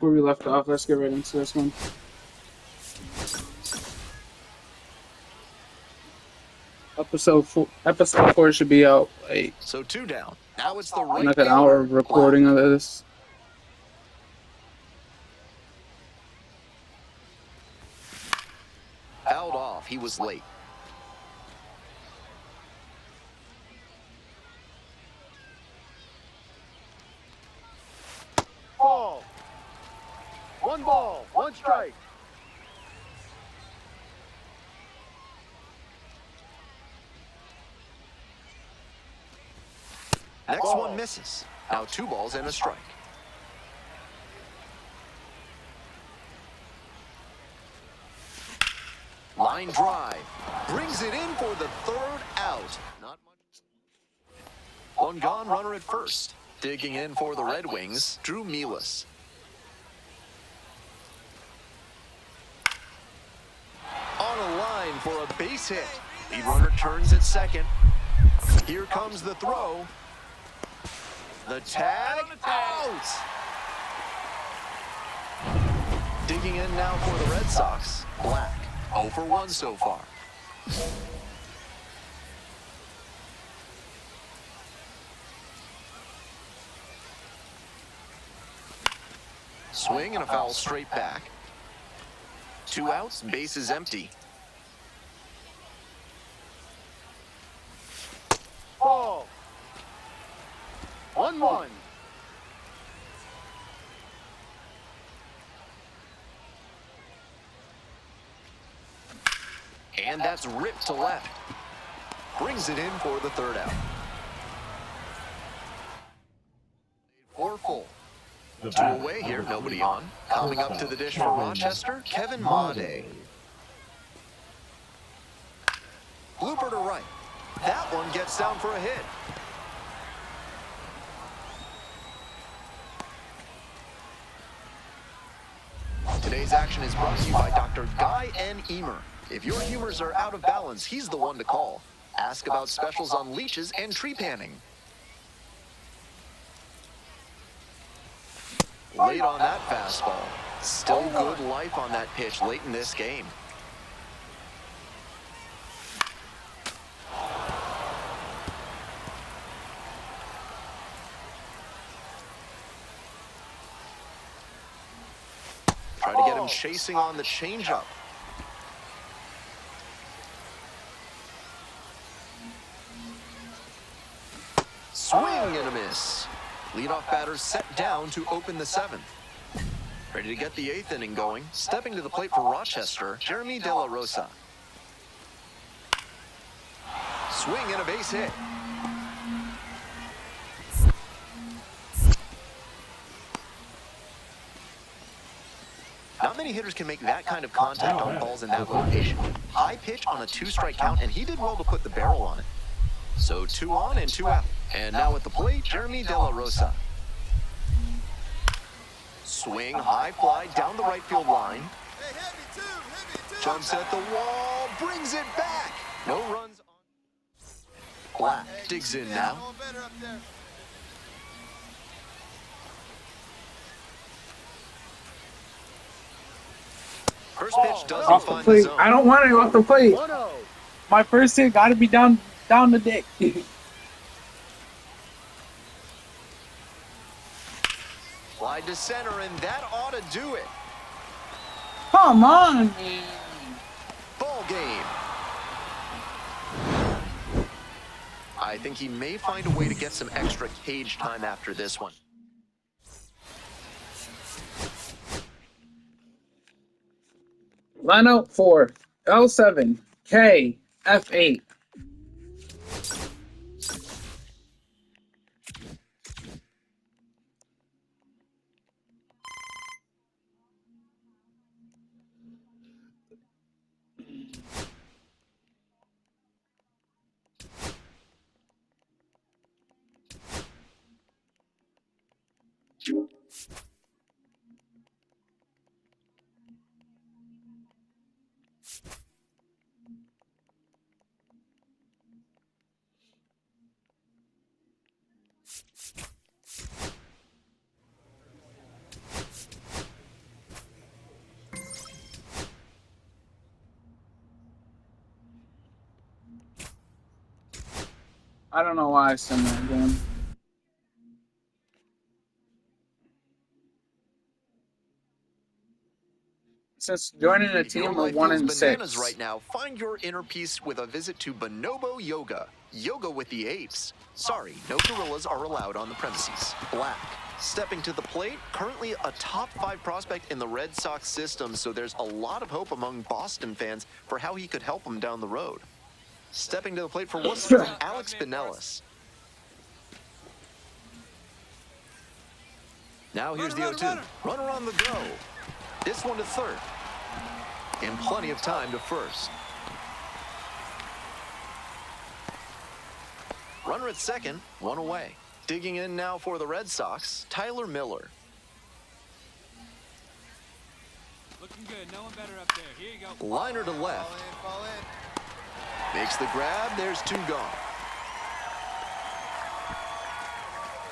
Where we left off, let's get right into this one. Episode 4 should be out like So 2 down. Now it's the in right like an hour of recording of this. Fouled off. He was late. Ball, one strike. Next one misses. Now 2 balls and a strike. Line drive. Brings it in for the 3rd out. Not much. One gone, runner at first. Digging in for the Red Wings, Drew Milas. On a line for a base hit. Lead runner turns at second. Here comes the throw. The tag, out! Digging in now for the Red Sox, Black. 0 for 1 so far. Swing and a foul straight back. 2 outs, base is empty. Ball, 1-1. And that's ripped to left. Brings it in for the 3rd out. 4 full. 2 away here, nobody on. Coming up to the dish for Rochester, Kevin Made. Blooper to right. That one gets down for a hit. Today's action is brought to you by Dr. Guy N. Emer. If your humors are out of balance, he's the one to call. Ask about specials on leeches and tree panning. Late on that fastball. Still good life on that pitch late in this game. Try to get him chasing on the changeup. Swing and a miss. Leadoff batter set down to open the 7th. Ready to get the 8th inning going. Stepping to the plate for Rochester, Jeremy De La Rosa. Swing and a base hit. Not many hitters can make that kind of contact on balls in that location. High pitch on a 2-strike count, and he did well to put the barrel on it. So 2 on and 2 out. And now at the plate, Jeremy De La Rosa. Swing, high fly down the right field line. Jumps at the wall, brings it back. No runs on. Black digs in now. First pitch doesn't Off the find the plate. zone. I don't want it off the plate. 1-0. My first hit got to be down the dick. Slide to center, and that ought to do it. Come on, man. Ball game. I think he may find a way to get some extra cage time after this one. Line out for L7, K, F8. I don't know why I sent that again. Since joining a If your team of life 1 feels and bananas 6. right now, find your inner peace with a visit to Bonobo Yoga. Yoga with the apes. Sorry, no gorillas are allowed on the premises. Black. Stepping to the plate, currently a top 5 prospect in the Red Sox system, so there's a lot of hope among Boston fans for how he could help them down the road. Stepping to the plate for Worcester, Alex Pinellas. Now here's the 0-2. Runner on the go. This one to third. And plenty of time to first. Runner at second, one away. Digging in now for the Red Sox, Tyler Miller. Looking good. No one better up there. Here you go. Liner to left. Fall in. Makes the grab. There's 2 gone.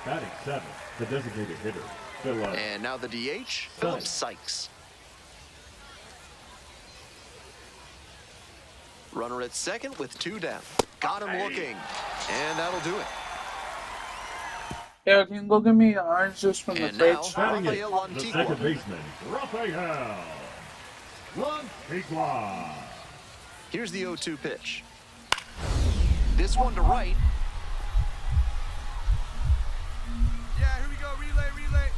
Batting 7, the designated hitter, Philip. And now the DH, Philip Sykes. Runner at second with 2 down. Got him looking. And that'll do it. Yeah, can you go get me the orange juice from the And now, fridge? Batting it, Rafael the Antigua. second baseman, Rafael Antigua. Here's the 0-2 pitch. This one to right. Yeah, here we go. Relay.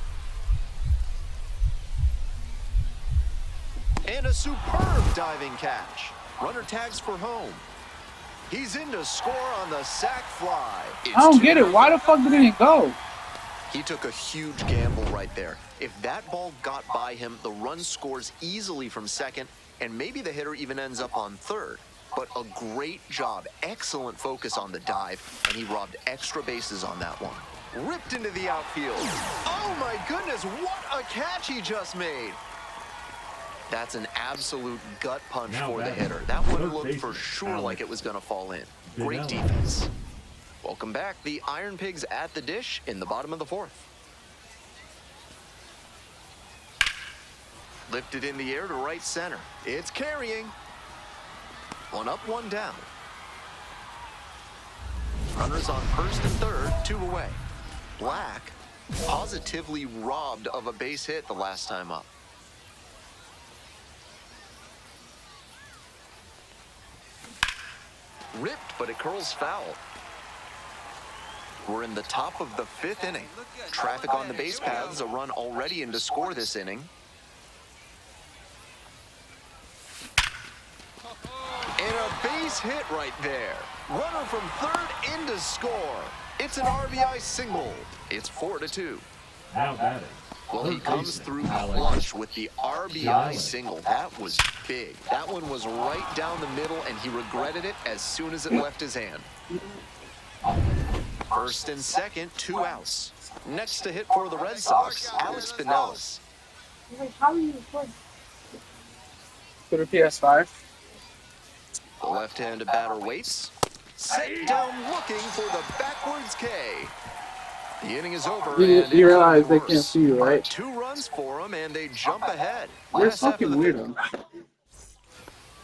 And a superb diving catch. Runner tags for home. He's in to score on the sac fly. It's I don't 2-0. get it. Why the fuck didn't it go? He took a huge gamble right there. If that ball got by him, the run scores easily from second, and maybe the hitter even ends up on third. But a great job, excellent focus on the dive, and he robbed extra bases on that one. Ripped into the outfield. Oh my goodness, what a catch he just made. That's an absolute gut punch Now for the batting, hitter. That one third looked for baseman, sure Alex like it was going to fall in. Great Pinellas. defense. Welcome back. The Iron Pigs at the dish in the bottom of the 4th. Lifted in the air to right center. It's carrying. 1 up, 1 down. Runners on first and third, 2 away. Black positively robbed of a base hit the last time up. Ripped, but it curls foul. We're in the top of the 5th inning. Traffic on the base paths, a run already in to score this inning. And a base hit right there. Runner from third in to score. It's an RBI single. It's 4-2. Now batting. Well, he third comes baseman, through Alex clutch with the RBI Pinellas. single. That was big. That one was right down the middle, and he regretted it as soon as it left his hand. First and second, 2 outs. Next to hit for the Red Sox, Alex Pinellas. Go to PS5. The left-handed batter waits. Set down looking for the backwards K. The inning is over. You and realize it's they reverse. can't see you, right? 2 runs for them, and they jump ahead. You're Last half fucking of the weirdo.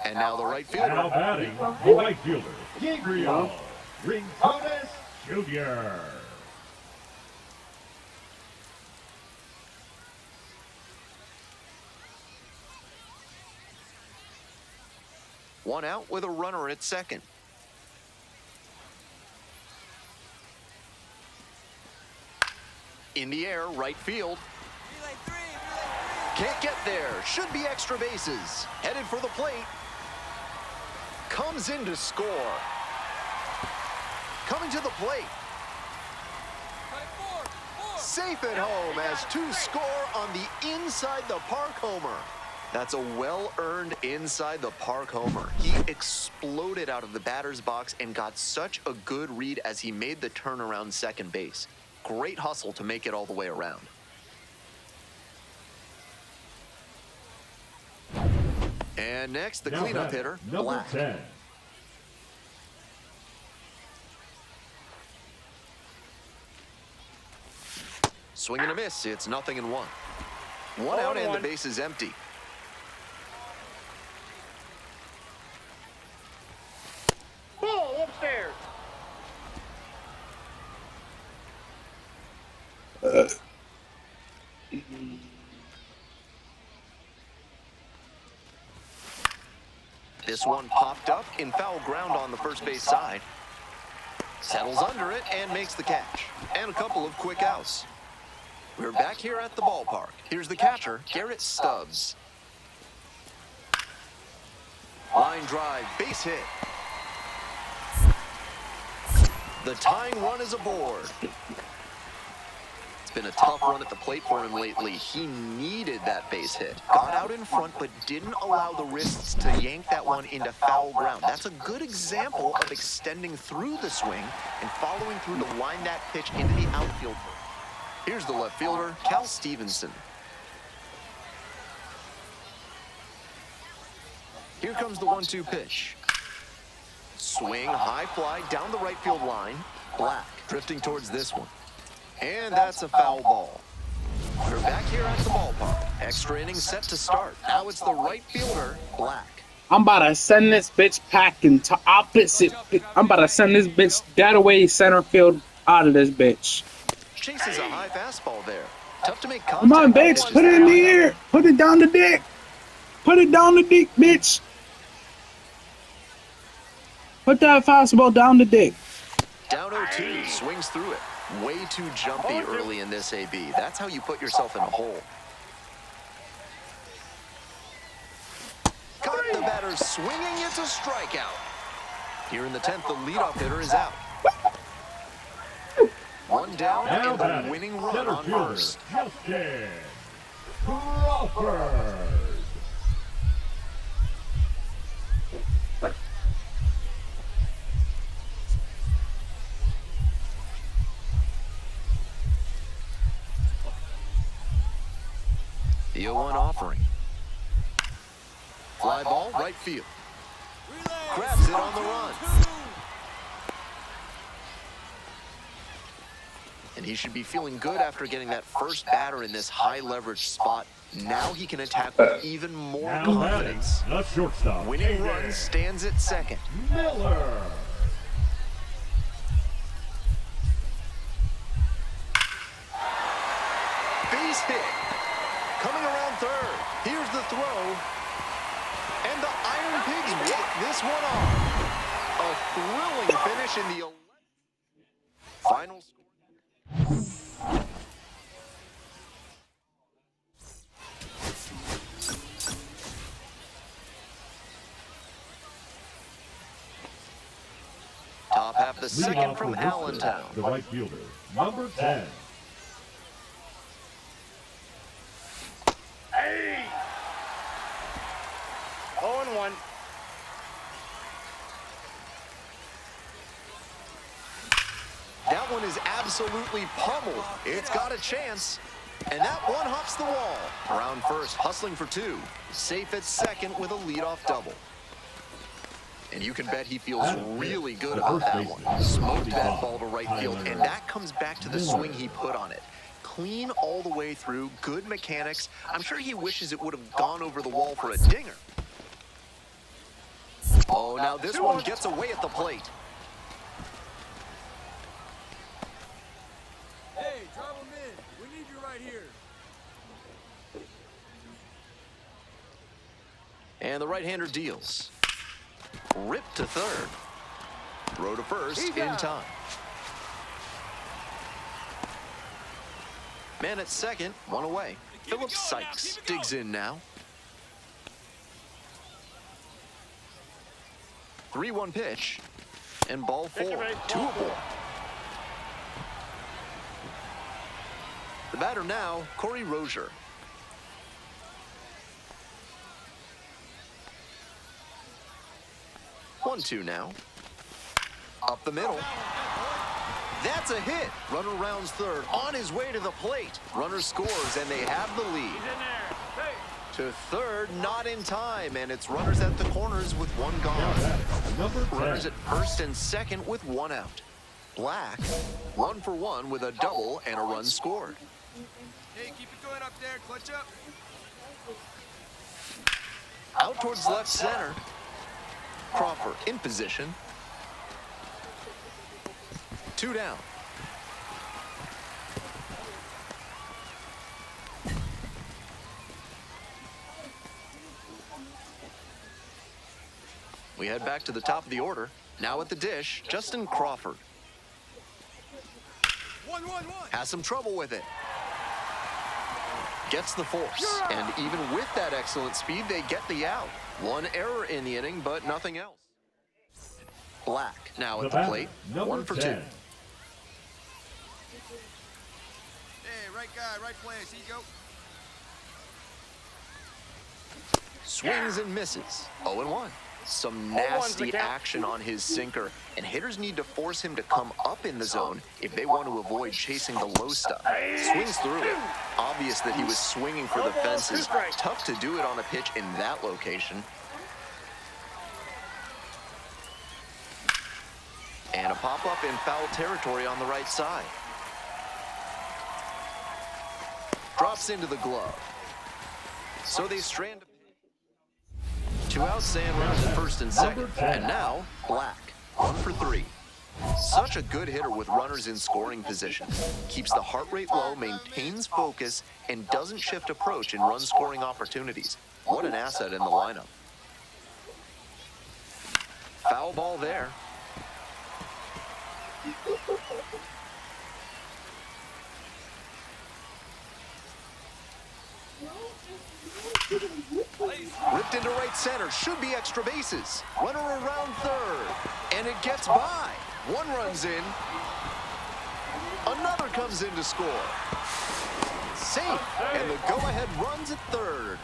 And now the right Now fielder. batting, the right fielder, Gabriel Rincones Jr. One out with a runner at second. In the air, right field. Relay 3. Can't get there. Should be extra bases. Headed for the plate. Comes in to score. Coming to the plate. Safe at home as 2 score on the inside the park homer. That's a well-earned inside the park homer. He exploded out of the batter's box and got such a good read as he made the turn around second base. Great hustle to make it all the way around. And next, the Now cleanup batting, hitter, number Black. 10. Swing and a miss. It's 0-1. One out and the base is empty. This one popped up in foul ground on the first base side. Settles under it and makes the catch. And a couple of quick outs. We're back here at the ballpark. Here's the catcher, Garrett Stubbs. Line drive, base hit. The tying run is aboard. It's been a tough run at the plate for him lately. He needed that base hit. Got out in front, but didn't allow the wrists to yank that one into foul ground. That's a good example of extending through the swing and following through to line that pitch into the outfield. Here's the left fielder, Cal Stevenson. Here comes the 1-2 pitch. Swing, high fly, down the right field line. Black drifting towards this one. And that's a foul ball. We're back here at the ballpark. Extra inning set to start. Now it's the right fielder, Black. I'm about to send this bitch packing to opposite. I'm about to send this bitch that away center field out of this bitch. Chases a high fastball there. Tough to make contact. Come on, bitch. Put it in the air. Put it down the dick. Put it down the dick, bitch. Put that fastball down the dick. Down 0-2, swings through it. Way too jumpy early in this AB. That's how you put yourself in a hole. Caught the batter swinging. It's a strikeout. Here in the 10th, the leadoff hitter is out. One down and the winning run on first. Justin Crawford. The 0-1 offering. Fly ball, right field. Grabs it on the run. And he should be feeling good after getting that first batter in this high leverage spot. Now he can attack with even more confidence. The shortstop. Winning run stands at second. Miller. Base hit. Coming around third. Here's the throw. And the Iron Pigs walk this one off. A thrilling finish in the 11th. Final score. Top half the second from Allentown. The right fielder, number 10. Hey! 0-1. That one is absolutely pummeled. It's got a chance. And that one hops the wall. Around first, hustling for two. Safe at second with a leadoff double. And you can bet he feels really good about that one. Smoked that ball to right field, and that comes back to the swing he put on it. Clean all the way through, good mechanics. I'm sure he wishes it would have gone over the wall for a dinger. Oh, now this one gets away at the plate. Hey, drive him in. We need you right here. And the right-hander deals. Rip to third. Throw to first in time. Man at second, one away. Philip Sykes digs in now. 3-1 pitch. And ball four. Two aboard. The batter now, Corey Rozier. 1-2 now. Up the middle. That's a hit. Runner rounds third, on his way to the plate. Runner scores, and they have the lead. To third, not in time, and it's runners at the corners with one gone. Runners at first and second with one out. Black, 1 for 1 with a double and a run scored. Hey, keep it going up there. Clutch up. Out towards left center. Crawford in position. 2 down. We head back to the top of the order. Now at the dish, Justin Crawford. 1-1-1. Has some trouble with it. Gets the force. And even with that excellent speed, they get the out. One error in the inning, but nothing else. Black now at the plate. 1 for 2. Hey, right guy, right place. Here you go. Swings and misses. 0-1. Some nasty action on his sinker, and hitters need to force him to come up in the zone if they want to avoid chasing the low stuff. Swings through it. Obvious that he was swinging for the fences. Tough to do it on a pitch in that location. And a pop-up in foul territory on the right side. Drops into the glove. So they strand. 2 outs and runners at first and second. And now, Black. 1 for 3. Such a good hitter with runners in scoring position. Keeps the heart rate low, maintains focus, and doesn't shift approach in run-scoring opportunities. What an asset in the lineup. Foul ball there. Ripped into right center, should be extra bases. Runner around third, and it gets by. One runs in, another comes in to score. Safe, and the go-ahead runs at third.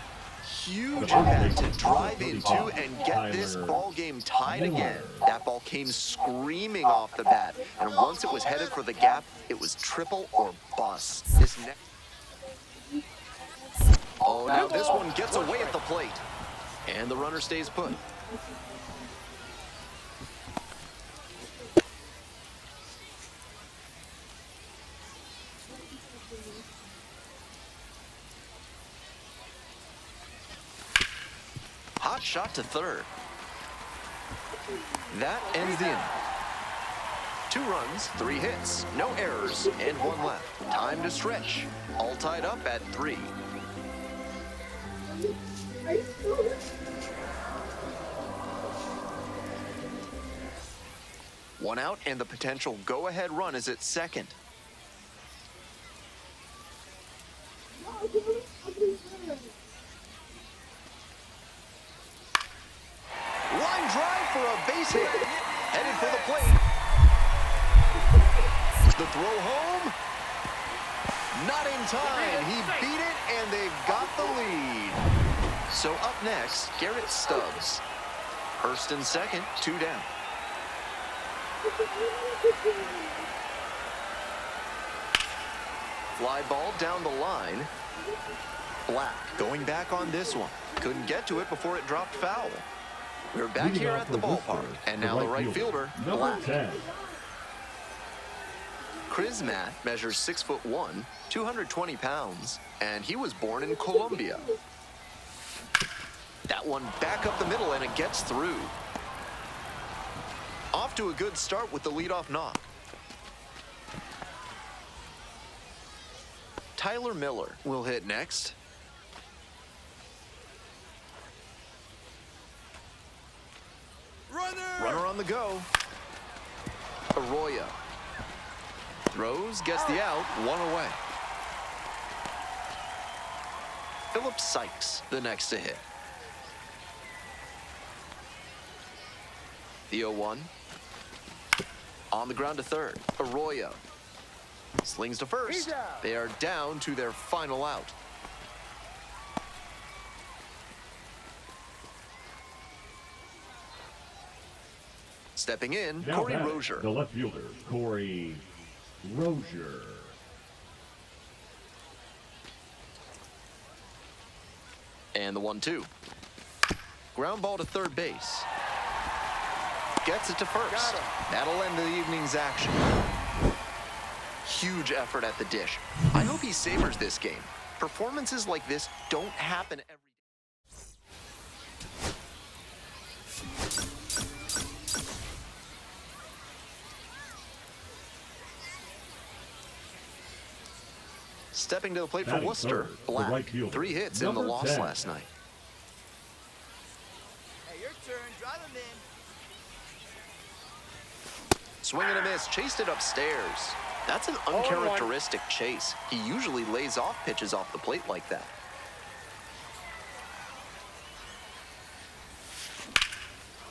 Huge impact to drive into and get this ball game tied again. That ball came screaming off the bat, and once it was headed for the gap, it was triple or bust. This next. Oh, now this one gets away at the plate. And the runner stays put. Hot shot to third. That ends the inning. 2 runs, 3 hits, no errors, and 1 left. Time to stretch. All tied up at 3. One out, and the potential go-ahead run is at second. Line drive for a base hit. Headed for the plate. The throw home. Not in time. He beat it, and they've got the lead. So up next, Garrett Stubbs. First and second, 2 down. Fly ball down the line. Black going back on this one. Couldn't get to it before it dropped foul. We're back here at the ballpark, and now the right fielder, Black. Krismat measures 6'1", 220 pounds, and he was born in Colombia. That one back up the middle, and it gets through. Off to a good start with the leadoff knock. Tyler Miller will hit next. Runner on the go. Arroyo. Throws, gets the out, 1 away. Philip Sykes, the next to hit. The 0-1. On the ground to third. Arroyo. Slings to first. They are down to their final out. Stepping in, Now Corey batting, Rozier. The left fielder, Corey Rozier. And the 1-2. Ground ball to third base. Gets it to first. That'll end the evening's action. Huge effort at the dish. I hope he savors this game. Performances like this don't happen every day. Stepping to the plate for Batting Worcester, third, the Black. right fielder, 3 hits in the number loss 10. last night. Hey, your turn. Drive him in. Swing and a miss, chased it upstairs. That's an uncharacteristic chase. He usually lays off pitches off the plate like that.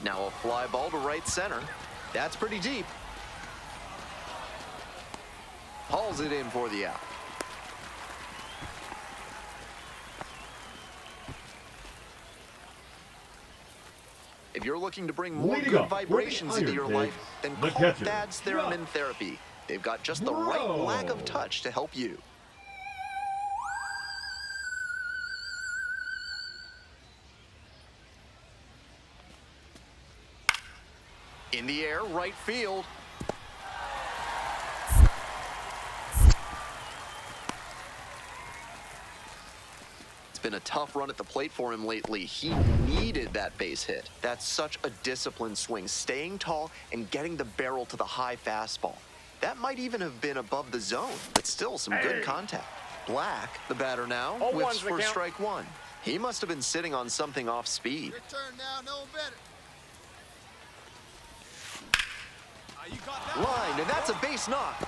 Now a fly ball to right center. That's pretty deep. Hauls it in for the out. If you're looking to bring more good vibrations into your life, then call Dad's Theremin Therapy. They've got just the right lack of touch to help you. In the air, right field. It's been a tough run at the plate for him lately. He needed that base hit. That's such a disciplined swing, staying tall and getting the barrel to the high fastball. That might even have been above the zone, but still some good contact. Black, the batter now, whips for strike one. He must have been sitting on something off speed. Your turn now, no better. You got that Line, and that's a base knock.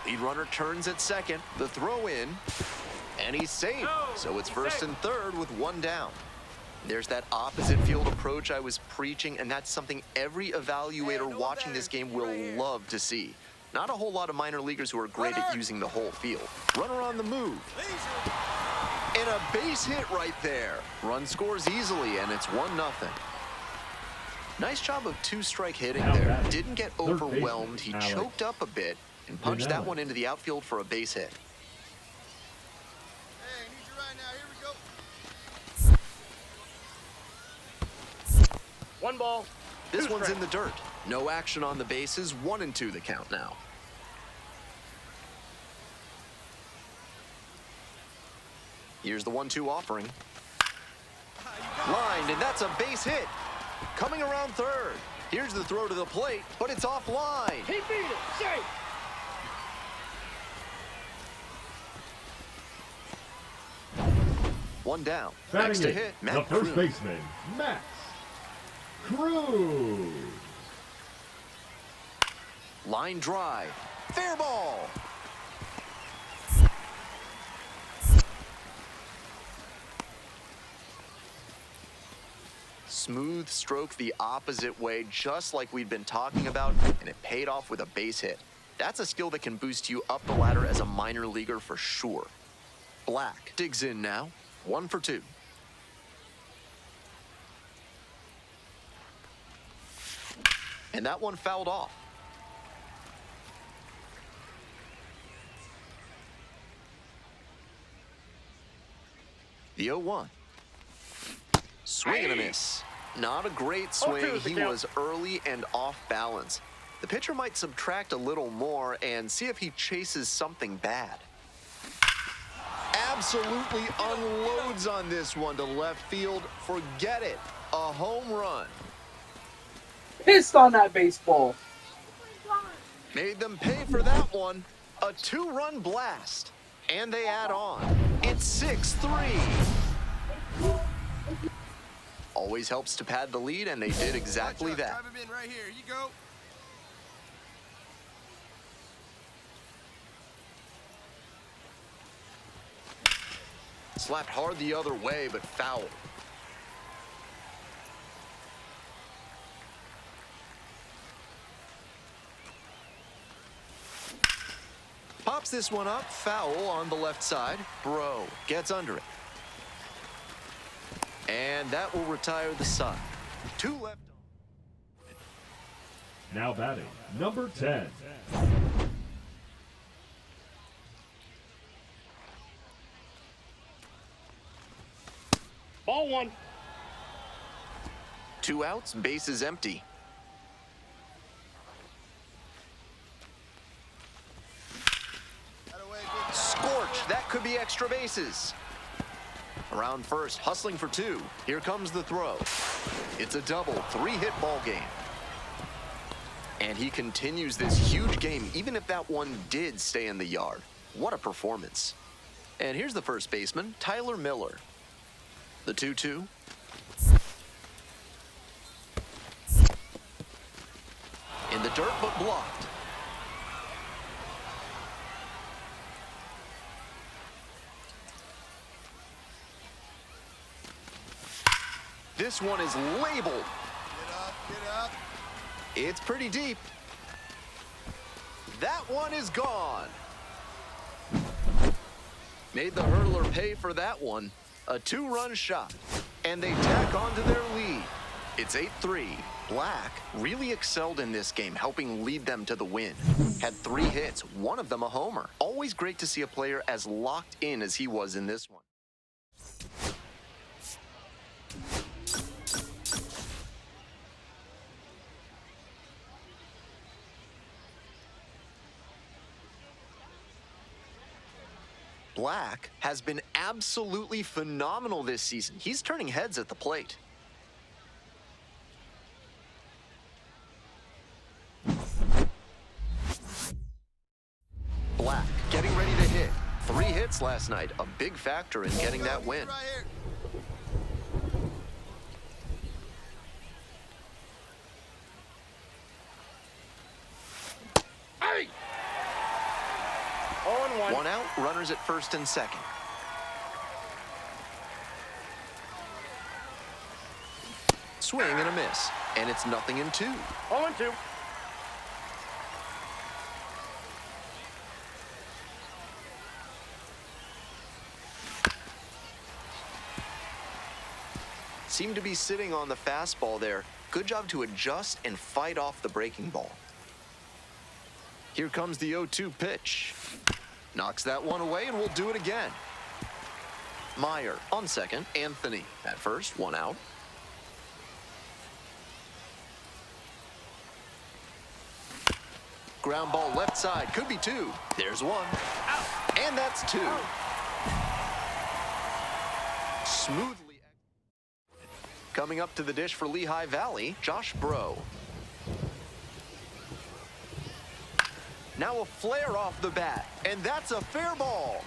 Lead runner turns at second, the throw in, and he's safe. So it's first and third with one down. There's that opposite field approach I was preaching, and that's something every evaluator watching this game will love to see. Not a whole lot of minor leaguers who are great at using the whole field. Runner on the move. And a base hit right there. Run scores easily, and it's 1-0. Nice job of two-strike hitting there. Didn't get overwhelmed. He choked up a bit and punched that one into the outfield for a base hit. Hey, I need you right now. Here we go. One ball. This one's in the dirt. No action on the bases. 1-2 the count now. Here's the 1-2 offering. Lined, and that's a base hit. Coming around third. Here's the throw to the plate, but it's offline. He beat it. Safe. One down. Batting Next to in, hit, the Matt first Cruz. baseman, Max Cruz. Line drive. Fair ball. Smooth stroke the opposite way, just like we'd been talking about, and it paid off with a base hit. That's a skill that can boost you up the ladder as a minor leaguer for sure. Black digs in now. 1 for 2. And that one fouled off. The 0-1. Swing and a miss. Not a great swing. He was early and off balance. The pitcher might subtract a little more and see if he chases something bad. Absolutely unloads on this one to left field. Forget it. A home run. Pissed on that baseball. Made them pay for that one. A 2-run blast. And they add on. It's 6-3. Always helps to pad the lead, and they did exactly that. Drive him in right here. You go. Slapped hard the other way, but foul. Pops this one up, foul on the left side. Bro gets under it. And that will retire the side. 2 left. Now batting, number 10. Ball one. 2 outs, base is empty. Out of way, big guy. Scorch, that could be extra bases. Around first, hustling for 2. Here comes the throw. It's a double, 3-hit ball game. And he continues this huge game, even if that one did stay in the yard. What a performance. And here's the first baseman, Tyler Miller. The 2-2. In the dirt, but blocked. This one is labeled. Get up, get up. It's pretty deep. That one is gone. Made the hurdler pay for that one. A 2-run shot. And they tack on to their lead. It's 8-3. Black really excelled in this game, helping lead them to the win. Had 3 hits, one of them a homer. Always great to see a player as locked in as he was in this one. Black has been absolutely phenomenal this season. He's turning heads at the plate. Black getting ready to hit. 3 hits last night, a big factor in getting that win. Right here. One out, runners at first and second. Swing and a miss, and it's 0-2. 0-2. Seemed to be sitting on the fastball there. Good job to adjust and fight off the breaking ball. Here comes the 0-2 pitch. Knocks that one away, and we'll do it again. Meyer on second, Anthony at first, 1 out. Ground ball left side, could be 2. There's 1. Out. And that's 2. Smoothly. Coming up to the dish for Lehigh Valley, Josh Bro. Now a flare off the bat, and that's a fair ball.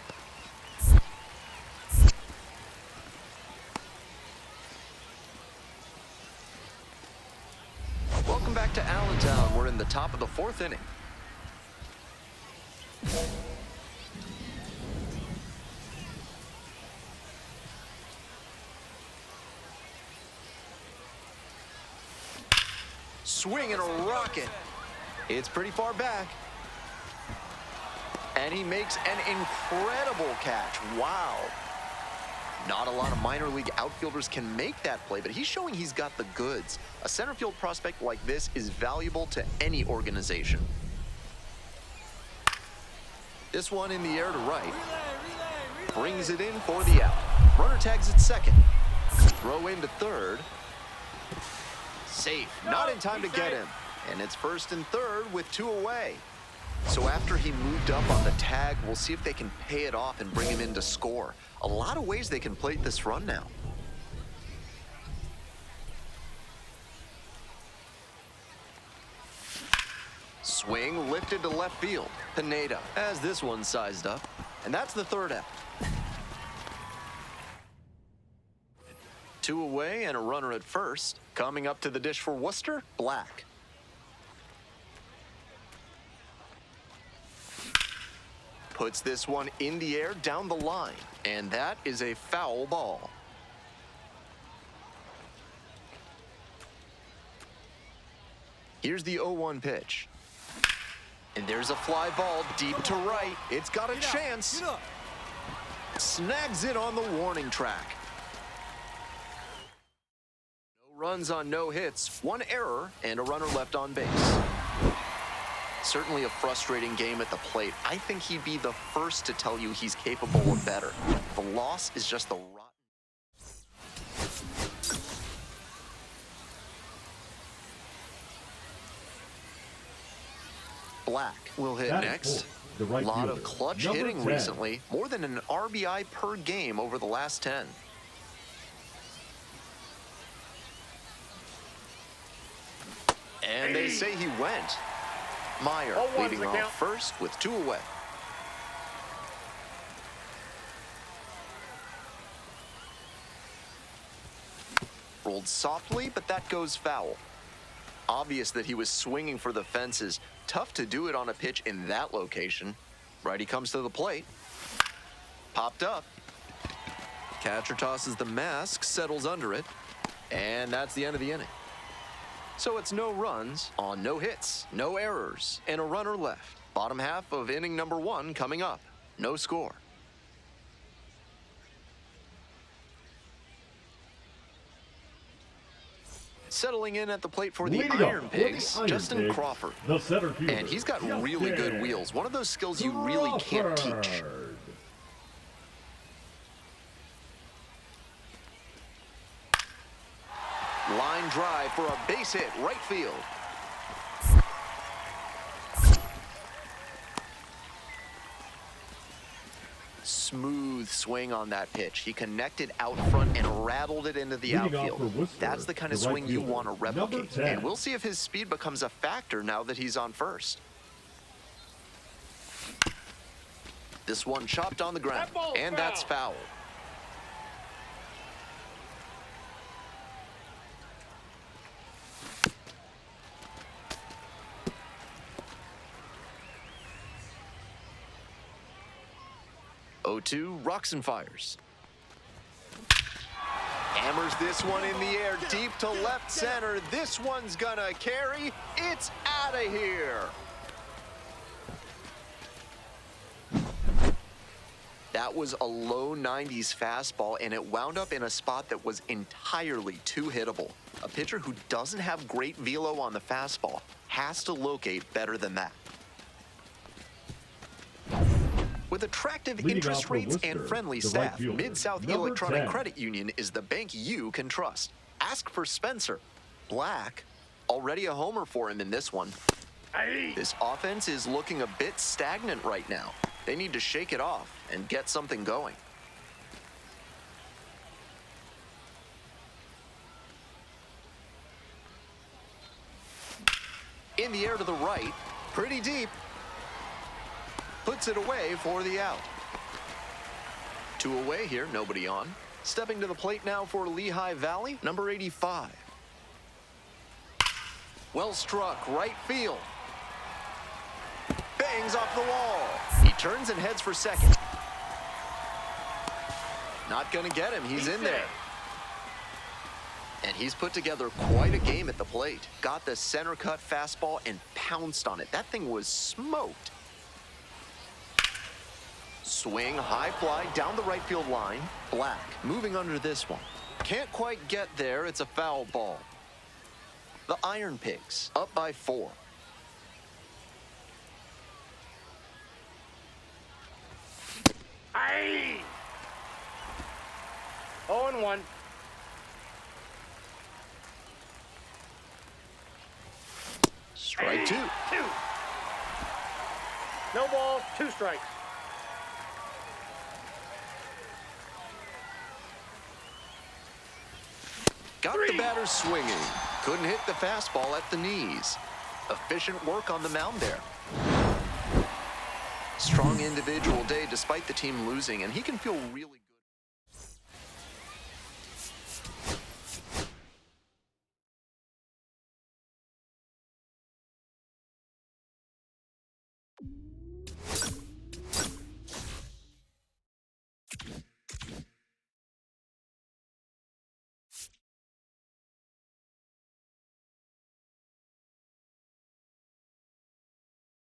Welcome back to Allentown. We're in the top of the 4th inning. Swing and a rocket. It's pretty far back. And he makes an incredible catch. Wow. Not a lot of minor league outfielders can make that play, but he's showing he's got the goods. A center field prospect like this is valuable to any organization. This one in the air to right. Brings it in for the out. Runner tags at second. Throw into third. Safe. Not in time to get him. And it's first and third with 2 away. So after he moved up on the tag, we'll see if they can pay it off and bring him in to score. A lot of ways they can plate this run now. Swing lifted to left field. Pineda has this one sized up. And that's the 3rd out. 2 away and a runner at first. Coming up to the dish for Worcester, Black. Puts this one in the air down the line, and that is a foul ball. Here's the 0-1 pitch. And there's a fly ball deep to right. It's got a chance. Snags it on the warning track. No runs on no hits, 1 error, and a runner left on base. Certainly a frustrating game at the plate. I think he'd be the first to tell you he's capable of better. The loss is just the rotten. Black will hit next. The right A lot fielder. of clutch Number hitting 10. recently. More than an RBI per game over the last 10. And they say he went. Meyer leading off first with 2 away. Rolled softly, but that goes foul. Obvious that he was swinging for the fences. Tough to do it on a pitch in that location. Righty comes to the plate. Popped up. Catcher tosses the mask, settles under it. And that's the end of the inning. So it's no runs on no hits, no errors, and a runner left. Bottom half of inning number 1 coming up. No score. Settling in at the plate for the Leading Iron up for the Pigs, Iron Justin Pigs, Crawford. the center fielder, And he's got really good Justin wheels. One of those skills you really can't teach. Crawford. Line drive for a base hit, right field. Smooth swing on that pitch. He connected out front and rattled it into the Leading off for outfield. Worcester, That's the kind of the right swing you fielder, want to number replicate. 10. And we'll see if his speed becomes a factor now that he's on first. This one chopped on the ground, and that's foul. "0-2, rocks and fires. Hammers this one in the air, deep to left center. This one's gonna carry. It's out of here. That was a low 90s fastball, and it wound up in a spot that was entirely too hittable. A pitcher who doesn't have great velo on the fastball has to locate better than that. With attractive Leading interest off for rates Worcester, and friendly the right staff, fielder, Mid-South number Electronic 10. Credit Union is the bank you can trust. Ask for Spencer. Black, already a homer for him in this one. This offense is looking a bit stagnant right now. They need to shake it off and get something going. In the air to the right, pretty deep. Puts it away for the out. 2 away here, nobody on. Stepping to the plate now for Lehigh Valley, number 85. Well struck, right field. Bangs off the wall. He turns and heads for second. Not gonna get him, he's in there. And he's put together quite a game at the plate. Got the center cut fastball and pounced on it. That thing was smoked. Swing, high fly, down the right field line. Black, moving under this one. Can't quite get there, it's a foul ball. The Iron Pigs, up by 4. Aye! 0-1. Strike 2. 2. No balls, 2 strikes. Got the batter swinging. Couldn't hit the fastball at the knees. Efficient work on the mound there. Strong individual day despite the team losing, and he can feel really good.